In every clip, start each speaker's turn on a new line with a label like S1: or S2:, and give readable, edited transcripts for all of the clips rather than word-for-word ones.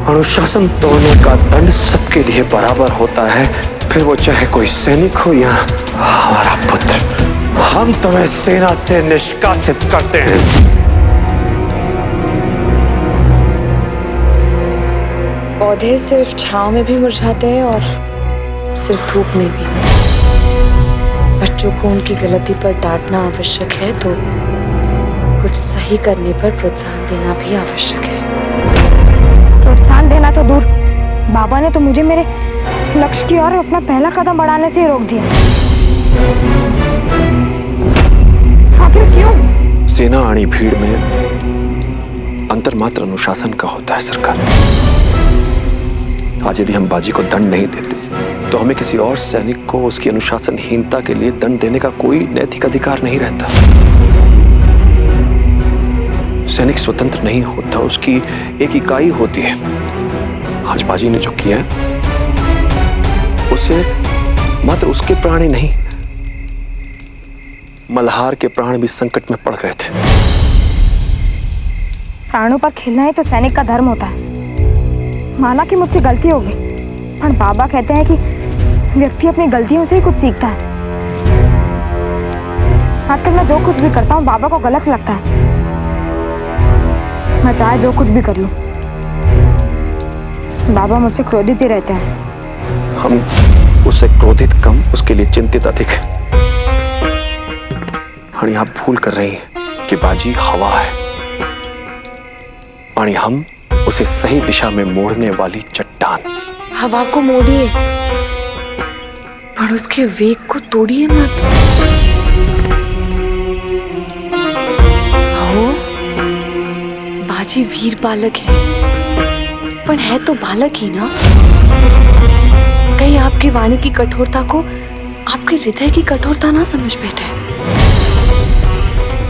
S1: अनुशासन तोड़ने का दंड सबके लिए बराबर होता है, फिर वो चाहे कोई सैनिक हो या हमारा पुत्र। हम तुम्हें सेना से निष्कासित करते हैं।
S2: पौधे सिर्फ छांव में भी मुरझाते हैं और सिर्फ धूप में भी। बच्चों को उनकी गलती पर डांटना आवश्यक है तो कुछ सही करने पर प्रोत्साहन देना भी आवश्यक है।
S3: प्रोत्साहन देना तो दूर, बाबा ने तो मुझे मेरे लक्ष्य की ओर अपना पहला कदम बढ़ाने से ही रोक दिया। आखिर क्यों?
S1: सेना आनी भीड़ में अंतर मात्र अनुशासन का होता है सरकार। आज यदि हम बाजी को दंड नहीं देते तो हमें किसी और सैनिक को उसकी अनुशासनहीनता के लिए दंड देने का कोई नैतिक अधिकार नहीं रहता। सैनिक स्वतंत्र नहीं होता, उसकी एक इकाई होती है। आज बाजी ने जो किया उसे मात्र उसके प्राण ही नहीं, मल्हार के प्राण भी संकट में पड़ गए थे।
S3: प्राणों पर खेलना ही तो सैनिक का धर्म होता है। माना कि मुझसे गलती हो गई, पर बाबा कहते हैं कि व्यक्ति अपनी गलतियों से ही कुछ सीखता है। आजकल मैं जो कुछ भी करता हूँ बाबा को गलत लगता है। मैं चाहे जो कुछ भी कर लूं, बाबा मुझसे क्रोधित ही रहते हैं।
S1: हम उससे क्रोधित कम, उसके लिए चिंतित अधिक। आणि आप भूल कर रही हैं कि बाजी हवा है, आणि हम उसे सही दिशा में मोड़ने वाली चट्टान।
S2: हवा को मोड़िए पर उसके वेग को तोड़िए मत। हो, बाजी वीर बालक है, पर है तो बालक ही ना। कहीं आपकी वाणी की कठोरता को आपके हृदय की कठोरता ना समझ बैठे।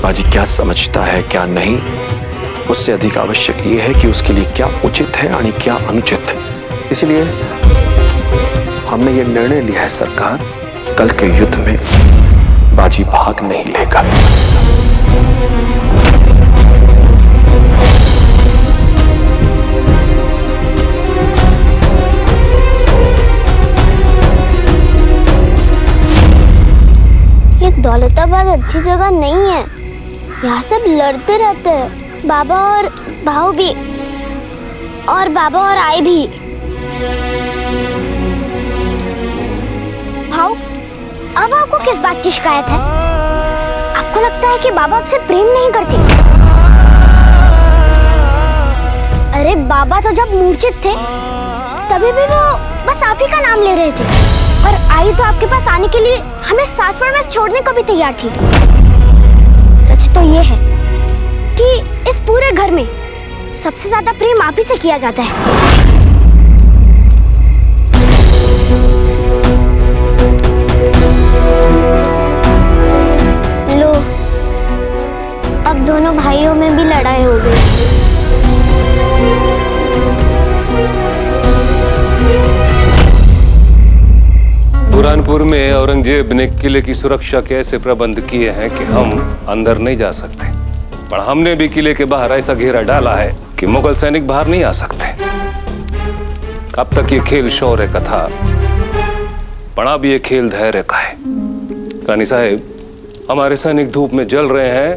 S1: बाजी क्या समझता है क्या नहीं, उससे अधिक आवश्यक यह है कि उसके लिए क्या उचित है और क्या अनुचित। इसलिए हमने ये निर्णय लिया है सरकार, कल के युद्ध में बाजी भाग नहीं लेगा।
S4: ये दौलताबाद अच्छी जगह नहीं है, यहाँ सब लड़ते रहते हैं। बाबा और भाऊ भी, और बाबा और आई भी। भाऊ, अब आपको किस बात की शिकायत है? आपको लगता है कि बाबा आपसे प्रेम नहीं करते? अरे बाबा तो जब मूर्छित थे तभी भी वो बस आप ही का नाम ले रहे थे, और आई तो आपके पास आने के लिए हमें सासवड़ में छोड़ने को भी तैयार थी। सच तो ये है कि इस पूरे घर में सबसे ज्यादा प्रेम आप ही से किया जाता है। लो, अब दोनों भाइयों में भी लड़ाई हो गई।
S5: बुरहानपुर में औरंगजेब ने किले की सुरक्षा के ऐसे प्रबंध किए हैं कि हम अंदर नहीं जा सकते, पर हमने भी किले के बाहर ऐसा घेरा डाला है कि मुगल सैनिक बाहर नहीं आ सकते। अब तक ये खेल शौर्य का था, पर अब ये खेल धैर्य का है। रानी साहब, हमारे सैनिक धूप में जल रहे हैं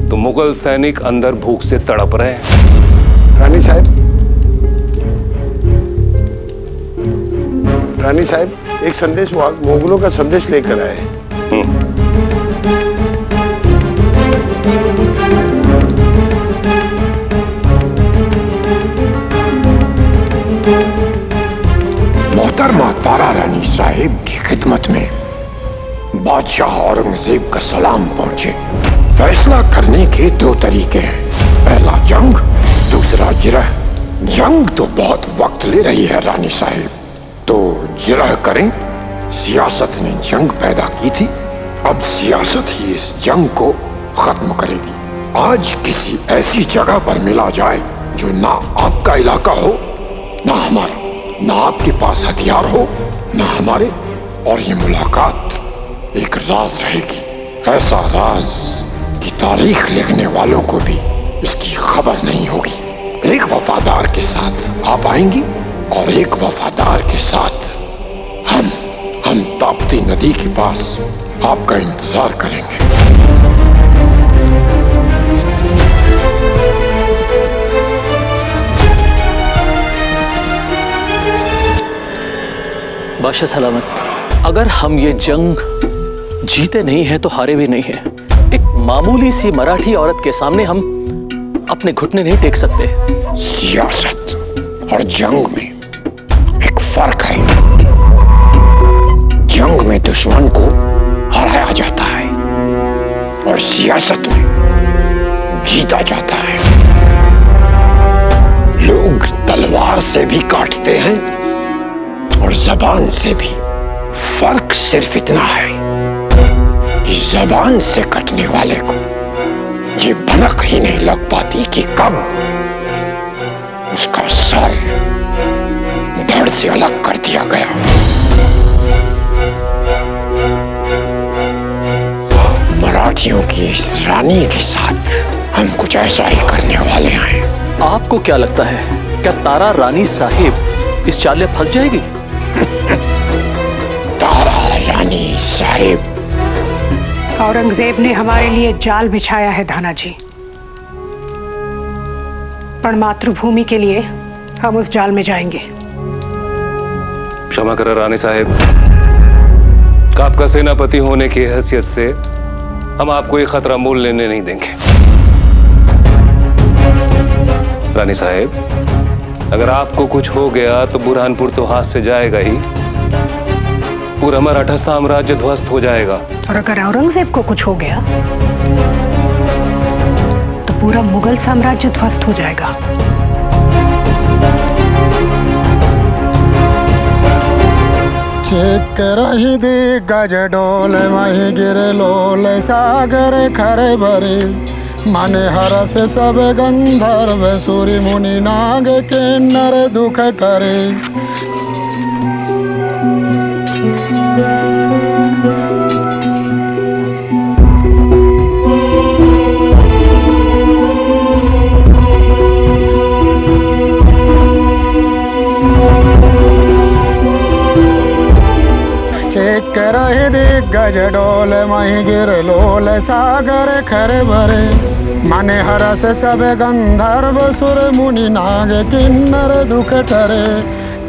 S5: तो मुगल सैनिक अंदर भूख से तड़प रहे हैं।
S6: रानी साहब, एक संदेश मुगलों का संदेश लेकर आए।
S7: मोहतरमा तारा रानी साहिब की खिदमत में बादशाह औरंगजेब का सलाम पहुंचे। फैसला करने के दो तरीके हैं, पहला जंग, दूसरा जिरह। जंग तो बहुत वक्त ले रही है रानी साहिब, तो जिरह करें। सियासत ने जंग पैदा की थी, अब सियासत ही इस जंग को खत्म करेगी। आज किसी ऐसी जगह पर मिला जाए जो ना आपका इलाका हो ना हमारा, ना आपके पास हथियार हो ना हमारे, और ये मुलाकात एक राज रहेगी। ऐसा राज कि तारीख लिखने वालों को भी इसकी खबर नहीं होगी। एक वफादार के साथ आप आएंगी और एक वफादार के साथ हम ताप्ती नदी के पास आपका इंतजार करेंगे।
S8: बादशाह सलामत, अगर हम ये जंग जीते नहीं है तो हारे भी नहीं है। एक मामूली सी मराठी औरत के सामने हम अपने घुटने नहीं टेक सकते।
S7: सियासत और जंग में एक फर्क है। जंग में दुश्मन को हराया जाता है और सियासत में जीता जाता है। लोग तलवार से भी काटते हैं और जबान से भी। फर्क सिर्फ इतना है कि जबान से कटने वाले को ये भनक ही नहीं लग पाती कि कब उसका सर धड़ से अलग कर दिया गया। मराठियों की इस रानी के साथ हम कुछ ऐसा ही करने वाले हैं।
S8: आपको क्या लगता है, क्या तारा रानी साहिब इस चाल में फंस जाएगी?
S7: तारा रानी साहिब,
S9: औरंगजेब ने हमारे लिए जाल बिछाया है धानाजी, पर मातृभूमि के लिए हम उस जाल में जाएंगे।
S5: क्षमा करें रानी साहिब, आपका सेनापति होने की हैसियत से हम आपको ये खतरा मोल लेने नहीं देंगे। रानी साहिब, अगर आपको कुछ हो गया तो बुरहानपुर तो हाथ से जाएगा ही, पूरा मराठा साम्राज्य ध्वस्त हो जाएगा।
S9: और अगर औरंगजेब को कुछ हो गया तो पूरा मुगल साम्राज्य ध्वस्त हो जाएगा।
S10: चेक रही दिग्गज डोल मही गिर लोल सागर खरे भरे माने हर से सब गंधर्व सूर्य मुनि नाग किन्नर दुख टरे। चेक रही दिग्गज डोल मही गिर लोल सागर खरे भरे माने हरस सब गंधर्व सुर मुनि नाग किन्नर दुख टरे।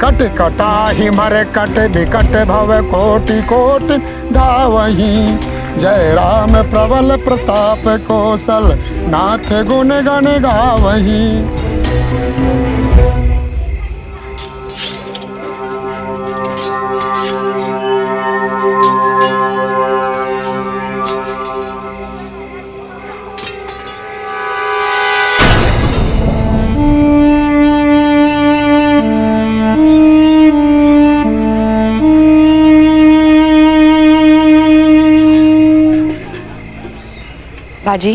S10: कट कटाहि मर कट विकट भव कोटि कोटि धावहि जय राम प्रबल प्रताप कौशल नाथ गुण गण गावहि।
S2: बाजी,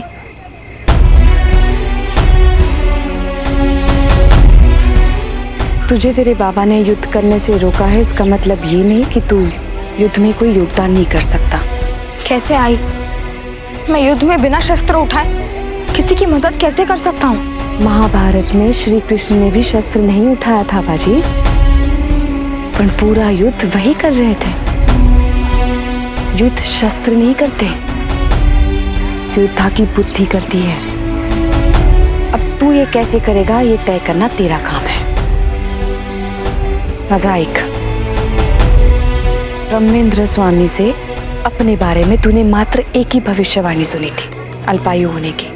S2: तुझे तेरे बाबा ने युद्ध करने से रोका है, इसका मतलब ये नहीं कि तू युद्ध में कोई योगदान नहीं कर सकता।
S3: कैसे आई? मैं युद्ध में बिना शस्त्र उठाए किसी की मदद कैसे कर सकता हूँ?
S2: महाभारत में श्री कृष्ण ने भी शस्त्र नहीं उठाया था बाजी, पर पूरा युद्ध वही कर रहे थे। युद्ध शस्त्र नहीं करते, योद्धा की बुद्धि करती है। अब तू ये कैसे करेगा, ये तय करना तेरा काम है। मजाइक, ब्रह्मेंद्र स्वामी से अपने बारे में तूने मात्र एक ही भविष्यवाणी सुनी थी, अल्पायु होने की,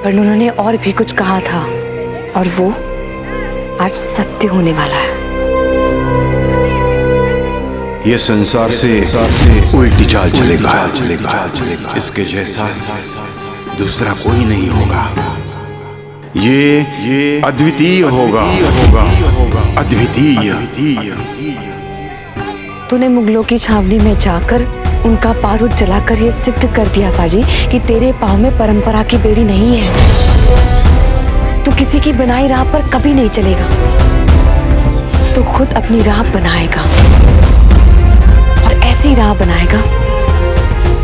S2: पर उन्होंने और भी कुछ कहा था और वो आज सत्य होने वाला है।
S11: ये संसार से उल्टी चाल चलेगा, इसके जैसा दूसरा कोई नहीं होगा। ये अद्वितीय होगा, अद्वितीय।
S2: तूने मुगलों की छावनी में जाकर उनका बारूद जलाकर ये सिद्ध कर दिया बाजी कि तेरे पाँव में परंपरा की बेड़ी नहीं है। तू किसी की बनाई राह पर कभी नहीं चलेगा, तू खुद अपनी राह बनाएगा और ऐसी राह बनाएगा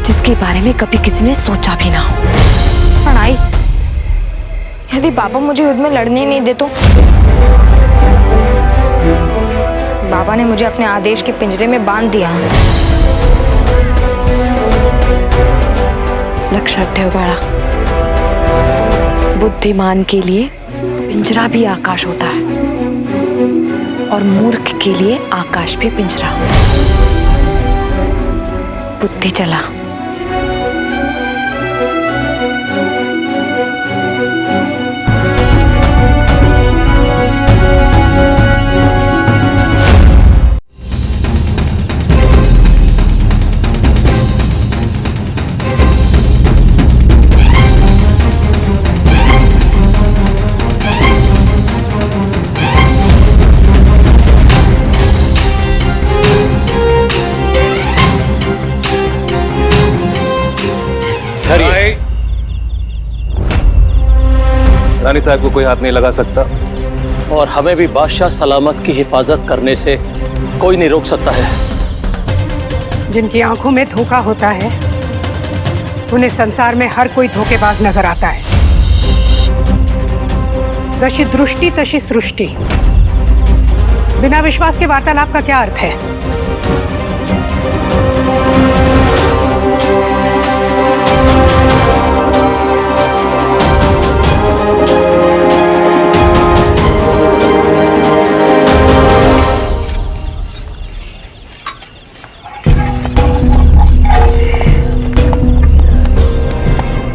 S2: जिसके बारे में कभी किसी ने सोचा भी ना हो।
S3: पढ़ाई यदि बाबा मुझे युद्ध में लड़ने ही नहीं दे तो? बाबा ने मुझे अपने आदेश के पिंजरे में बांध दिया।
S2: लक्षात ठेव बाळा, बुद्धिमान के लिए पिंजरा भी आकाश होता है और मूर्ख के लिए आकाश भी पिंजरा। बुद्धि चला।
S5: रानी साहब को कोई हाथ नहीं लगा सकता
S8: और हमें भी बादशाह सलामत की हिफाजत करने से कोई नहीं रोक सकता है।
S9: जिनकी आंखों में धोखा होता है उन्हें संसार में हर कोई धोखेबाज नजर आता है। जशी दृष्टि तशी सृष्टि। बिना विश्वास के वार्तालाप का क्या अर्थ है?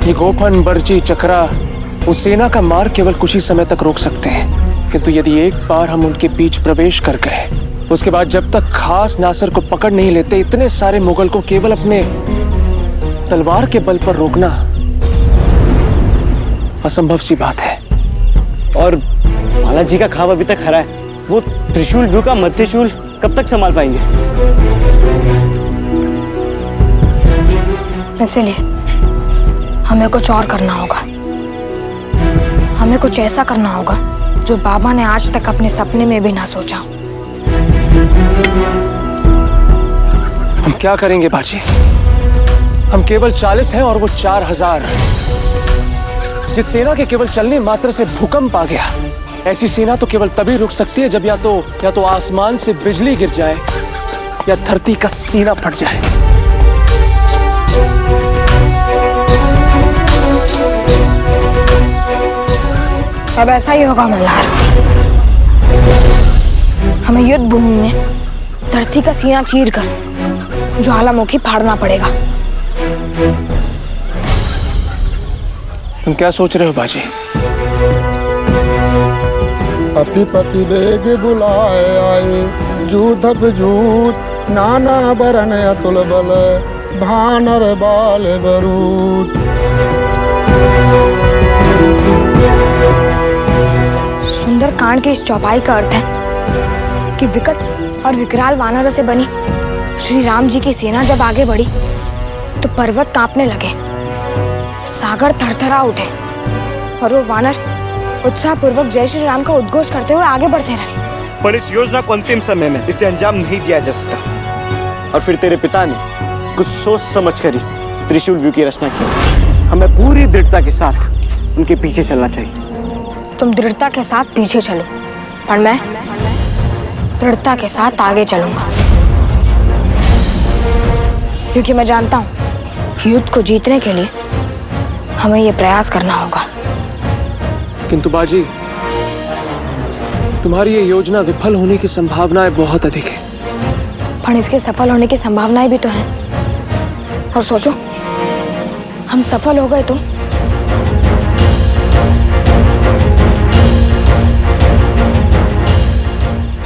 S1: ये गोफन, बर्ची, चक्रा उस सेना का मार्ग केवल कुछ ही समय तक रोक सकते हैं, किंतु यदि एक बार हम उनके बीच प्रवेश कर गए, उसके बाद जब तक खास नासर को पकड़ नहीं लेते, इतने सारे मुगल को केवल अपने तलवार के बल पर रोकना असंभव सी बात है।
S12: और बालाजी का खाब अभी तक खड़ा है, वो त्रिशूल व्यू का मध्यशूल कब तक संभाल पाएंगे?
S3: इसलिए हमें कुछ और करना होगा। हमें कुछ ऐसा करना होगा जो बाबा ने आज तक अपने सपने में भी ना सोचा।
S1: हम क्या करेंगे बाजी? हम केवल 40 हैं और वो 4000। जिस सेना के केवल चलने मात्र से भूकंप आ गया, ऐसी सेना तो केवल तभी रुक सकती है जब या तो आसमान से बिजली गिर जाए या धरती का सीना फट जाए।
S3: अब ऐसा ही होगा मल्हार। हमें युद्ध भूमि में धरती का सीना चीरकर ज्वालामुखी फाड़ना पड़ेगा।
S1: तुम क्या सोच रहे हो बाजी?
S10: पति पति बेग बुलाए आए, जूथ जूत नाना बरन अतुल बल, भानर बाल बरूद।
S3: सुंदर कांड की इस चौपाई का अर्थ है कि विकट और विकराल वानरों से बनी श्री राम जी की सेना जब आगे बढ़ी तो पर्वत कांपने लगे, सागर थरथरा उठे और वो वानर उत्साहपूर्वक जय श्री राम का उद्घोष करते हुए आगे बढ़ते रहे।
S12: पर इस योजना को अंतिम समय में इसे अंजाम नहीं दिया जा सका और फिर तेरे पिता ने कुछ सोच समझ कर ही त्रिशूल व्यू की रचना की। हमें पूरी दृढ़ता के साथ उनके पीछे चलना चाहिए।
S3: तुम दृढ़ता के साथ पीछे चलो और मैं दृढ़ता के साथ आगे चलूंगा, क्योंकि मैं जानता हूं कि युद्ध को जीतने के लिए हमें ये प्रयास करना होगा।
S1: किंतु बाजी, तुम्हारी ये योजना विफल होने की संभावनाएं बहुत अधिक है।
S3: पर इसके सफल होने की संभावनाएं भी तो हैं। और सोचो, हम सफल हो गए तो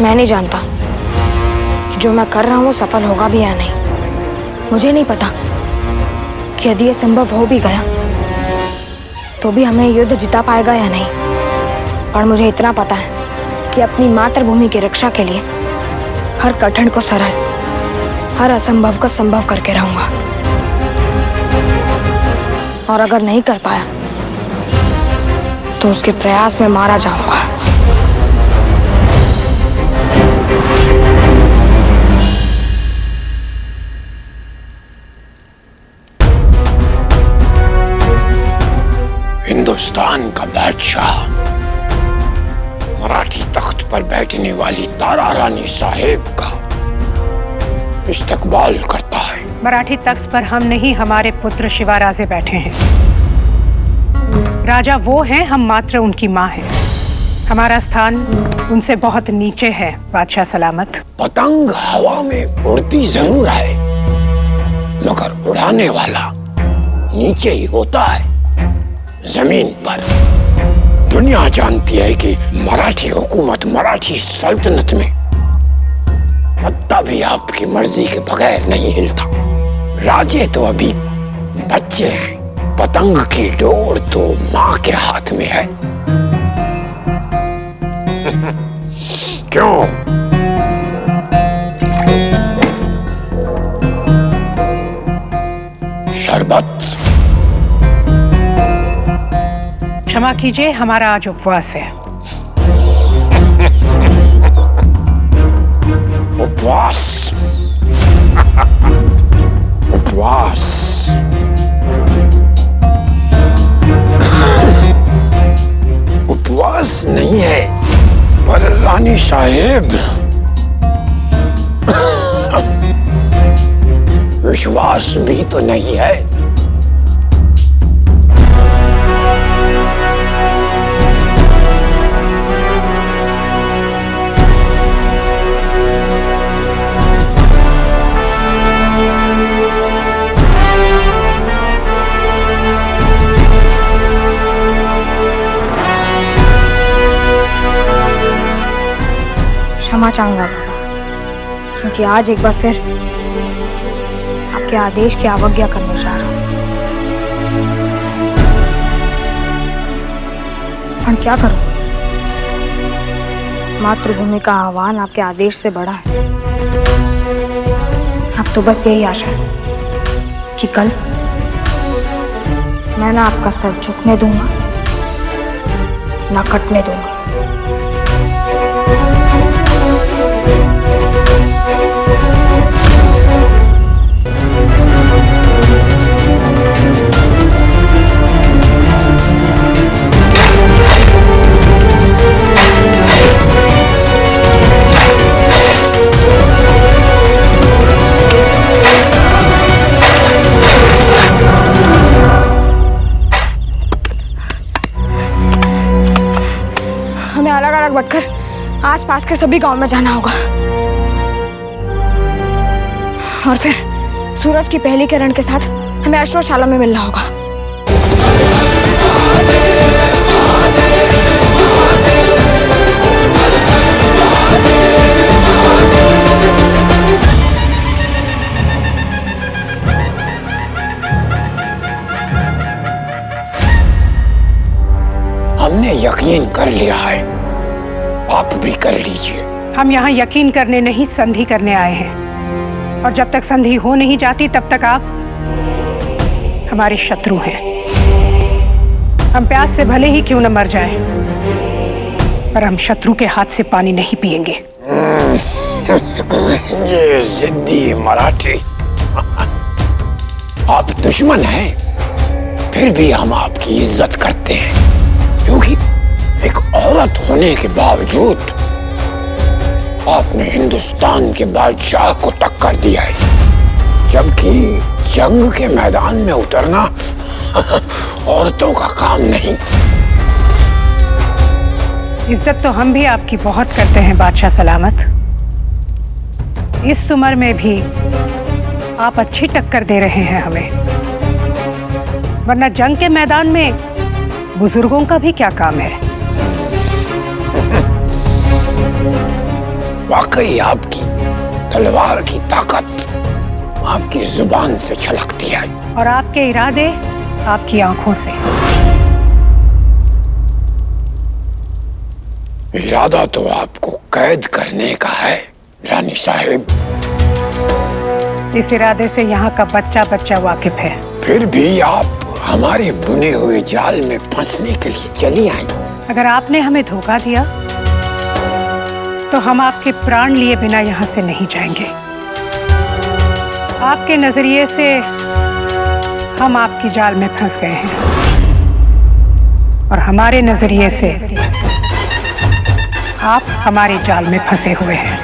S3: मैं नहीं जानता कि जो मैं कर रहा हूं वो सफल होगा भी या नहीं। मुझे नहीं पता कि यदि ये संभव हो भी गया तो भी हमें युद्ध जिता पाएगा या नहीं। और मुझे इतना पता है कि अपनी मातृभूमि की रक्षा के लिए हर कठिन को सरल, हर असंभव को संभव करके रहूंगा। और अगर नहीं कर पाया तो उसके प्रयास में मारा जाऊंगा।
S7: हिंदुस्तान का बैच बादशाह, मराठी तख्त पर बैठने वाली तारा रानी साहेब का इस्तकबाल करता है।
S9: मराठी तख्त पर हम नहीं, हमारे पुत्र शिवाराजे बैठे हैं। राजा वो हैं, हम मात्र उनकी माँ हैं। हमारा स्थान उनसे बहुत नीचे है बादशाह सलामत।
S7: पतंग हवा में उड़ती जरूर है, मगर उड़ाने वाला नीचे ही होता है, जमीन पर। दुनिया जानती है कि मराठी हुकूमत, मराठी सल्तनत में पत्ता भी आपकी मर्जी के बगैर नहीं हिलता। राजे तो अभी बच्चे हैं, पतंग की डोर तो माँ के हाथ में है। क्यों? शरबत?
S9: क्षमा कीजिए, हमारा आज उपवास है।
S7: उपवास? उपवास? उपवास नहीं है, पर रानी साहेब विश्वास भी तो नहीं है।
S3: क्षमा चाहूंगा बाबा, क्योंकि आज एक बार फिर आपके आदेश की अवज्ञा करने जा रहा हूं। पर क्या करूं? मातृभूमि का आह्वान आपके आदेश से बड़ा है। अब तो बस यही आशा है कि कल मैं ना आपका सर झुकने दूंगा, ना कटने दूंगा। हमें अलग अलग बटकर आसपास के सभी गांव में जाना होगा और फिर सूरज की पहली किरण के साथ हमें अश्वशाला में मिलना होगा।
S7: हमने यकीन कर लिया है, आप भी कर लीजिए।
S9: हम यहाँ यकीन करने नहीं, संधि करने आए हैं। और जब तक संधि हो नहीं जाती तब तक आप हमारे शत्रु हैं। हम प्यास से भले ही क्यों न मर जाएं, पर हम शत्रु के हाथ से पानी नहीं पिएंगे।
S7: ये जिद्दी मराठी। आप दुश्मन हैं, फिर भी हम आपकी इज्जत करते हैं, क्योंकि एक औरत होने के बावजूद आपने हिंदुस्तान के बादशाह को टक्कर दिया है, जबकि जंग के मैदान में उतरना औरतों का काम नहीं।
S9: इज्जत तो हम भी आपकी बहुत करते हैं बादशाह सलामत। इस उम्र में भी आप अच्छी टक्कर दे रहे हैं हमें, वरना जंग के मैदान में बुजुर्गों का भी क्या काम है।
S7: वाकई आपकी तलवार की ताकत आपकी जुबान से छलकती है,
S9: और आपके इरादे आपकी आंखों से।
S7: इरादा तो आपको कैद करने का है रानी साहिब।
S9: इस इरादे से यहाँ का बच्चा बच्चा वाकिफ है।
S7: फिर भी आप हमारे बुने हुए जाल में फंसने के लिए चली आई।
S9: अगर आपने हमें धोखा दिया तो हम आपके प्राण लिए बिना यहाँ से नहीं जाएंगे। आपके नजरिए से हम आपकी जाल में फंस गए हैं। और हमारे नजरिए से आप हमारे जाल में फंसे हुए हैं।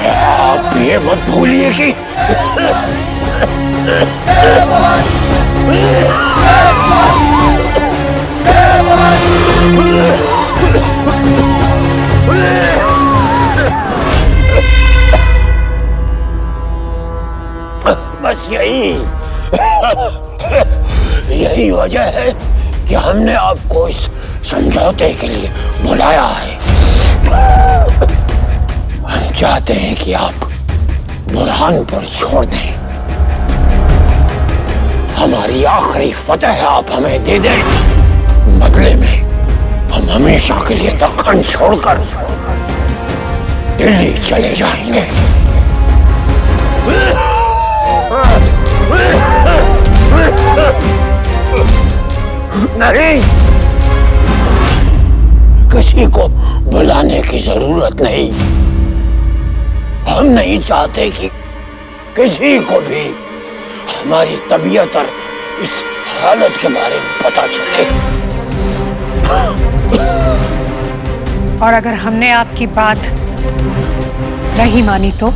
S7: आप ये मत भूलिए कि बस यही वजह है कि हमने आपको इस समझौते के लिए बुलाया है। हम चाहते हैं कि आप बुरहानपुर छोड़ दें। हमारी आखिरी फतह आप हमें दे दें। बदले में हम हमेशा के लिए दक्कन छोड़कर दिल्ली चले जाएंगे। नहीं, किसी को बुलाने की जरूरत नहीं। हम नहीं चाहते कि किसी को भी हमारी तबीयत और इस हालत के बारे में पता चले।
S9: और अगर हमने आपकी बात नहीं मानी तो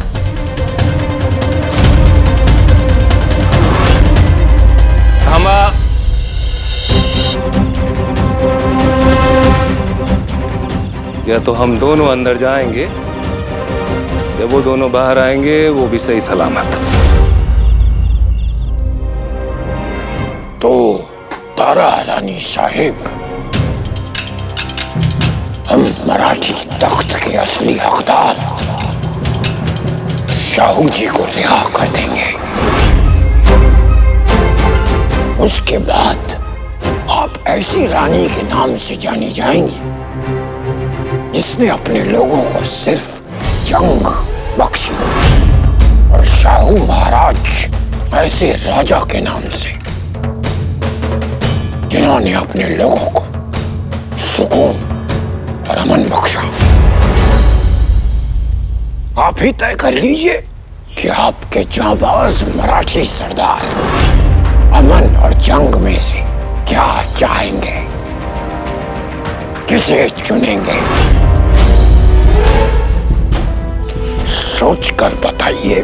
S5: या तो हम दोनों अंदर जाएंगे या वो दोनों बाहर आएंगे, वो भी सही सलामत।
S7: तो तारा रानी साहिब, हम मराठी तख्त के असली हकदार शाहू जी को रिहा कर देंगे। उसके बाद आप ऐसी रानी के नाम से जानी जाएंगी जिसने अपने लोगों को सिर्फ जंग बख्शी, और शाहू महाराज ऐसे राजा के नाम से जिन्होंने अपने लोगों को सुकून और अमन बख्शा। आप ही तय कर लीजिए कि आपके जांबाज मराठी सरदार अमन और जंग में से क्या चाहेंगे, किसे चुनेंगे। सोचकर बताइए।